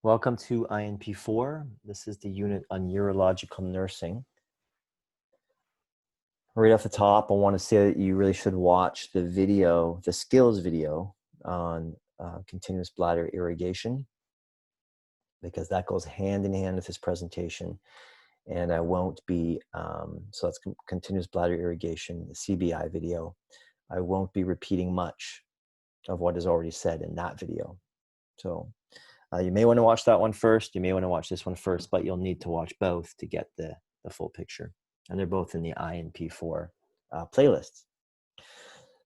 Welcome to INP4. This is the unit on urological nursing. Right off the top, I want to say that you really should watch the video, the skills video on continuous bladder irrigation, because that goes hand in hand with this presentation. And I won't be, so that's continuous bladder irrigation, the CBI video. I won't be repeating much of what is already said in that video. So you may want to watch that one first. You may want to watch this one first, but you'll need to watch both to get the full picture. And they're both in the INP4 playlists.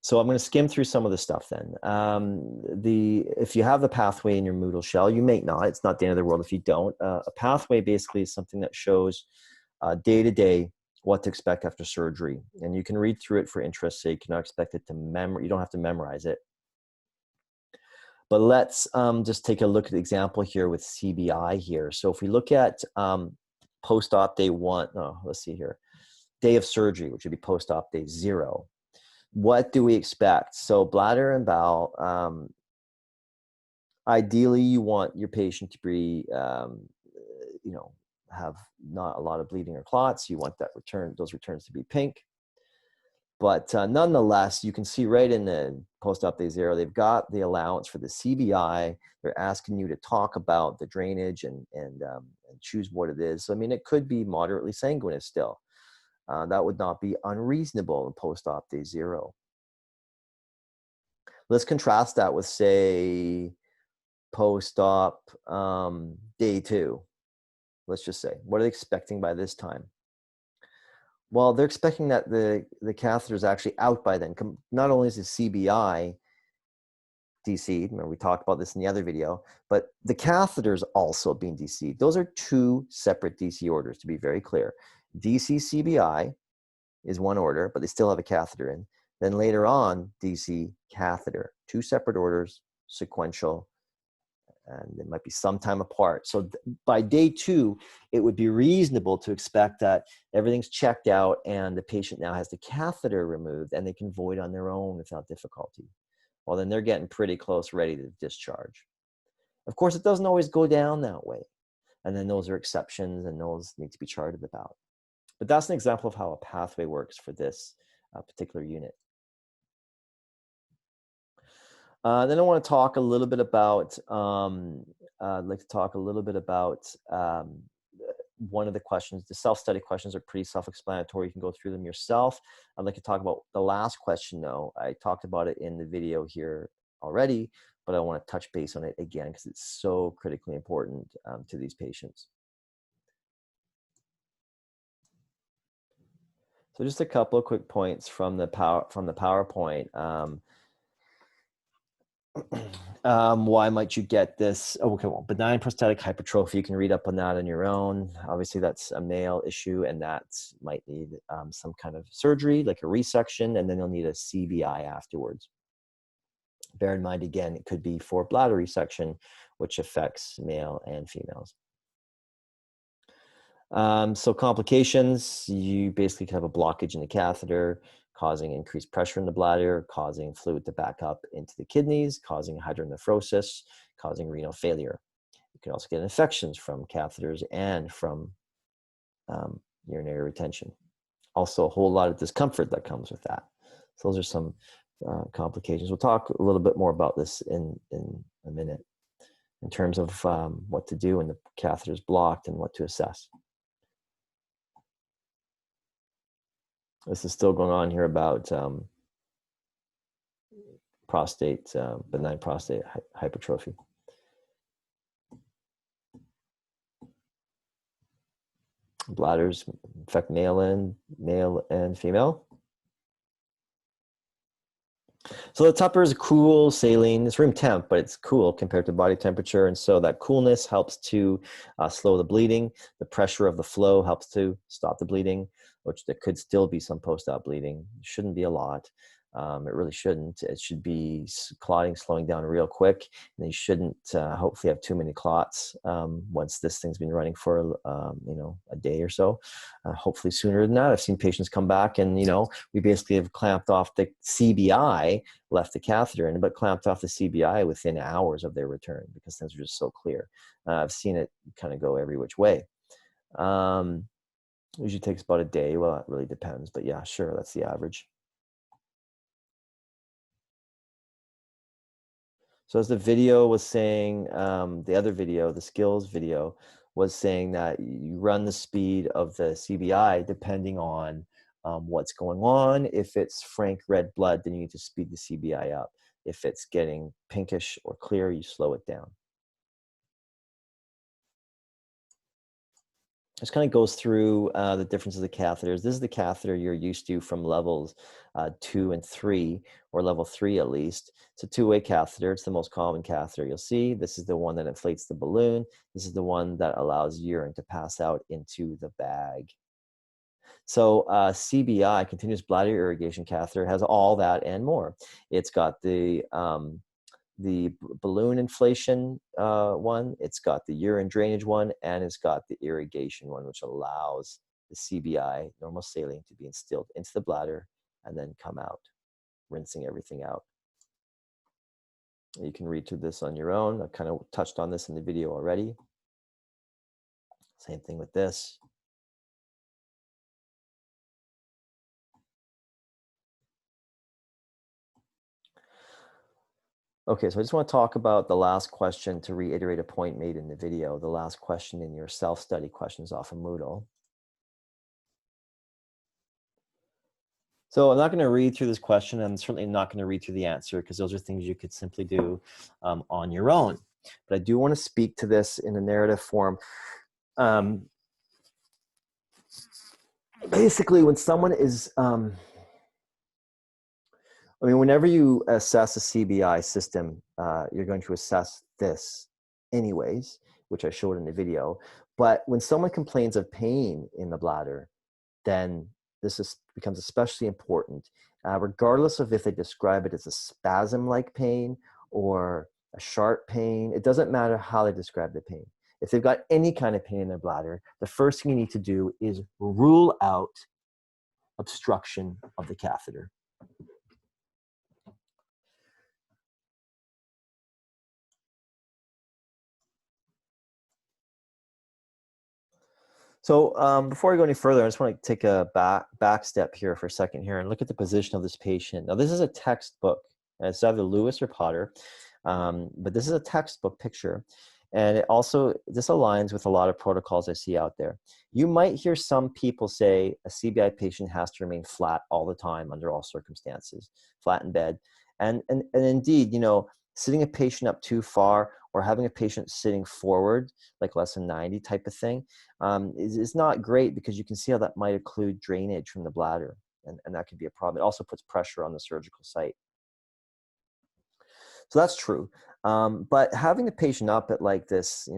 So I'm going to skim through some of the stuff then. If you have the pathway in your Moodle shell, you may not. It's not the end of the world if you don't. A pathway basically is something that shows day to day what to expect after surgery. And you can read through it for interest's sake. You don't expect it to you don't have to memorize it. But let's just take a look at the example here with CBI here. So if we look at post-op day 1, let's see here, day of surgery, which would be post-op day 0. What do we expect? So bladder and bowel, ideally you want your patient to be, have not a lot of bleeding or clots. You want those returns to be pink. But nonetheless, you can see right in the post-op day 0, they've got the allowance for the CBI. They're asking you to talk about the drainage and choose what it is. So, I mean, it could be moderately sanguineous still. That would not be unreasonable in post-op day 0. Let's contrast that with, say, post-op day 2. Let's just say, what are they expecting by this time? Well, they're expecting that the catheter is actually out by then. Not only is the CBI DC'd, remember we talked about this in the other video, but the catheter is also being DC'd. Those are two separate DC orders, to be very clear. DC CBI is one order, but they still have a catheter in. Then later on, DC catheter. Two separate orders, sequential, and it might be some time apart. So by day 2, it would be reasonable to expect that everything's checked out and the patient now has the catheter removed and they can void on their own without difficulty. Well, then they're getting pretty close, ready to discharge. Of course, it doesn't always go down that way. And then those are exceptions and those need to be charted about. But that's an example of how a pathway works for this particular unit. Then I want to talk a little bit about, I'd like to talk a little bit about one of the questions. The self-study questions are pretty self-explanatory. You can go through them yourself. I'd like to talk about the last question though. I talked about it in the video here already, but I want to touch base on it again because it's so critically important to these patients. So just a couple of quick points from the PowerPoint. Why might you get this? Oh, okay, well, benign prostatic hypertrophy, you can read up on that on your own. Obviously, that's a male issue, and that might need some kind of surgery, like a resection, and then you'll need a CBI afterwards. Bear in mind, again, it could be for bladder resection, which affects male and females. So complications, you basically can have a blockage in the catheter, causing increased pressure in the bladder, causing fluid to back up into the kidneys, causing hydronephrosis, causing renal failure. You can also get infections from catheters and from urinary retention. Also, a whole lot of discomfort that comes with that. So those are some complications. We'll talk a little bit more about this in a minute in terms of what to do when the catheter is blocked and what to assess. This is still going on here about benign prostate hypertrophy. Bladders affect male and female. So the tupper is cool saline. It's room temp, but it's cool compared to body temperature. And so that coolness helps to slow the bleeding. The pressure of the flow helps to stop the bleeding, which there could still be some post-op bleeding. Shouldn't be a lot. It really shouldn't. It should be clotting slowing down real quick, and you shouldn't hopefully have too many clots once this thing's been running for a day or so. Hopefully sooner than that. I've seen patients come back and we basically have clamped off the CBI, left the catheter in, but clamped off the CBI within hours of their return because things are just so clear. I've seen it kind of go every which way. Usually takes about a day. Well, it really depends, but yeah, sure, that's the average. So as the video was saying, the other video, the skills video, was saying that you run the speed of the CBI depending on what's going on. If it's frank red blood, then you need to speed the CBI up. If it's getting pinkish or clear, you slow it down. This kind of goes through the differences of the catheters. This is the catheter you're used to from levels 2 and 3, or level 3 at least. It's a two-way catheter. It's the most common catheter you'll see. This is the one that inflates the balloon. This is the one that allows urine to pass out into the bag. So CBI, continuous bladder irrigation catheter, has all that and more. It's got the balloon inflation one, it's got the urine drainage one, and it's got the irrigation one, which allows the CBI, normal saline, to be instilled into the bladder and then come out, rinsing everything out. You can read through this on your own. I kind of touched on this in the video already. Same thing with this. Okay, so I just want to talk about the last question to reiterate a point made in the video, the last question in your self-study questions off of Moodle. So I'm not going to read through this question. I'm certainly not going to read through the answer because those are things you could simply do on your own. But I do want to speak to this in a narrative form. Basically, when someone is, whenever you assess a CBI system, you're going to assess this anyways, which I showed in the video. But when someone complains of pain in the bladder, then this becomes especially important, regardless of if they describe it as a spasm-like pain or a sharp pain. It doesn't matter how they describe the pain. If they've got any kind of pain in their bladder, the first thing you need to do is rule out obstruction of the catheter. So before I go any further, I just want to take a back step here for a second here and look at the position of this patient. Now, this is a textbook. And it's either Lewis or Potter, but this is a textbook picture. And this aligns with a lot of protocols I see out there. You might hear some people say a CBI patient has to remain flat all the time under all circumstances, flat in bed. And indeed, sitting a patient up too far or having a patient sitting forward, like less than 90 type of thing, is not great because you can see how that might occlude drainage from the bladder. And that could be a problem. It also puts pressure on the surgical site. So that's true. But having the patient up at like this,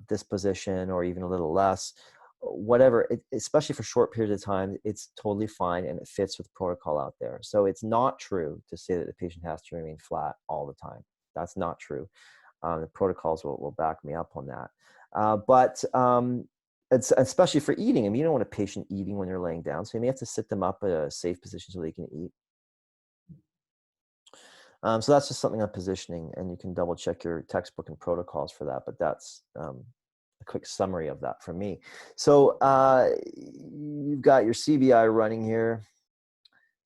this position or even a little less, whatever, especially for short periods of time, it's totally fine and it fits with protocol out there. So it's not true to say that the patient has to remain flat all the time. That's not true. The protocols will back me up on that. But it's especially for eating. You don't want a patient eating when they're laying down, so you may have to sit them up at a safe position so they can eat. So that's just something on positioning, and you can double check your textbook and protocols for that, but that's a quick summary of that from me. So you've got your CBI running here.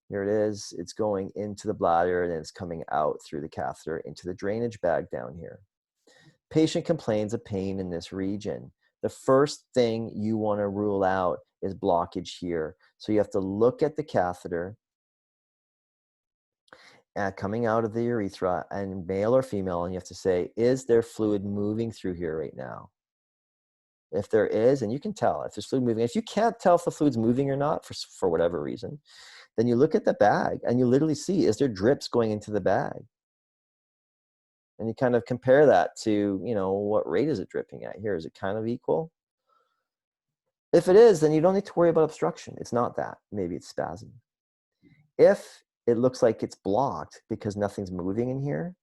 Here it is. It's going into the bladder, and then it's coming out through the catheter into the drainage bag down here. Patient complains of pain in this region. The first thing you want to rule out is blockage here. So you have to look at the catheter coming out of the urethra, and male or female, and you have to say, is there fluid moving through here right now? If there is, and you can tell if there's fluid moving. If you can't tell if the fluid's moving or not for whatever reason, then you look at the bag and you literally see, is there drips going into the bag? And you kind of compare that to, what rate is it dripping at here? Is it kind of equal? If it is, then you don't need to worry about obstruction. It's not that. Maybe it's spasm. If it looks like it's blocked because nothing's moving in here,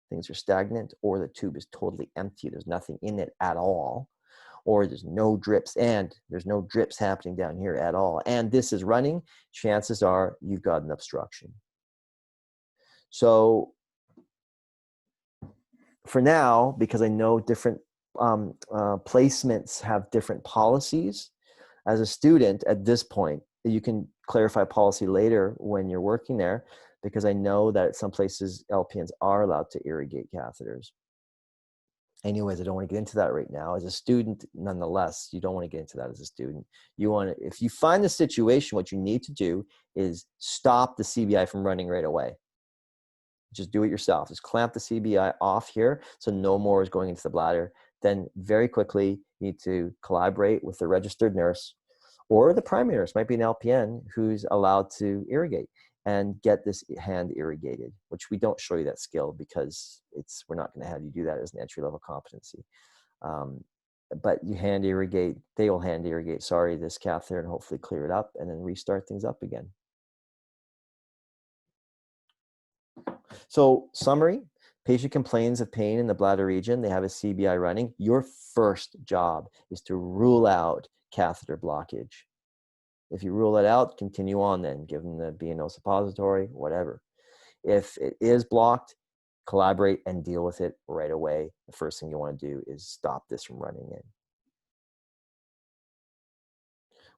things are stagnant, or the tube is totally empty, there's nothing in it at all, or there's no drips, and there's no drips happening down here at all, and this is running, chances are you've got an obstruction. So for now, because I know different placements have different policies, as a student at this point, you can clarify policy later when you're working there, because I know that some places LPNs are allowed to irrigate catheters. Anyways, I don't want to get into that right now. As a student, nonetheless, you don't want to get into that as a student. You want to, if you find the situation, what you need to do is stop the CBI from running right away. Just do it yourself. Just clamp the CBI off here so no more is going into the bladder. Then very quickly, you need to collaborate with the registered nurse, or the primary nurse, might be an LPN who's allowed to irrigate, and get this hand irrigated, which we don't show you that skill because we're not going to have you do that as an entry-level competency. But you hand irrigate, they will hand irrigate, this catheter, and hopefully clear it up and then restart things up again. So summary, patient complains of pain in the bladder region. They have a CBI running. Your first job is to rule out catheter blockage. If you rule it out, continue on then. Give them the B&O suppository, whatever. If it is blocked, collaborate and deal with it right away. The first thing you want to do is stop this from running in.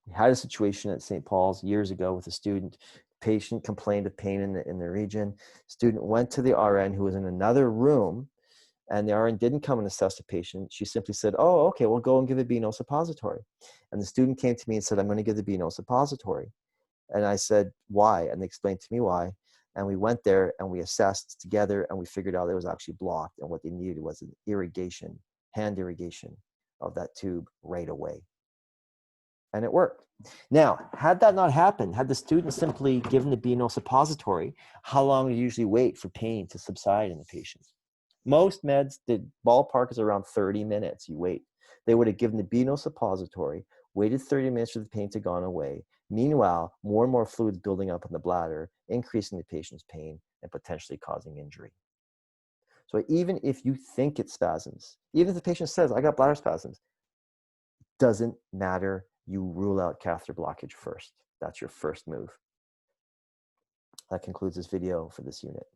We had a situation at St. Paul's years ago with a student. Patient complained of pain in the region. Student went to the RN who was in another room, and the RN didn't come and assess the patient. She simply said, oh, okay, we'll go and give the B&O suppository. And the student came to me and said, I'm going to give the B&O suppository. And I said, why? And they explained to me why. And we went there and we assessed together, and we figured out it was actually blocked, and what they needed was an irrigation, hand irrigation of that tube right away. And it worked. Now, had that not happened, had the student simply given the B&O suppository, how long do you usually wait for pain to subside in the patient? Most meds, the ballpark is around 30 minutes. You wait. They would have given the B&O suppository, waited 30 minutes for the pain to have gone away. Meanwhile, more and more fluids building up in the bladder, increasing the patient's pain and potentially causing injury. So even if you think it's spasms, even if the patient says, I got bladder spasms, doesn't matter. You rule out catheter blockage first. That's your first move. That concludes this video for this unit.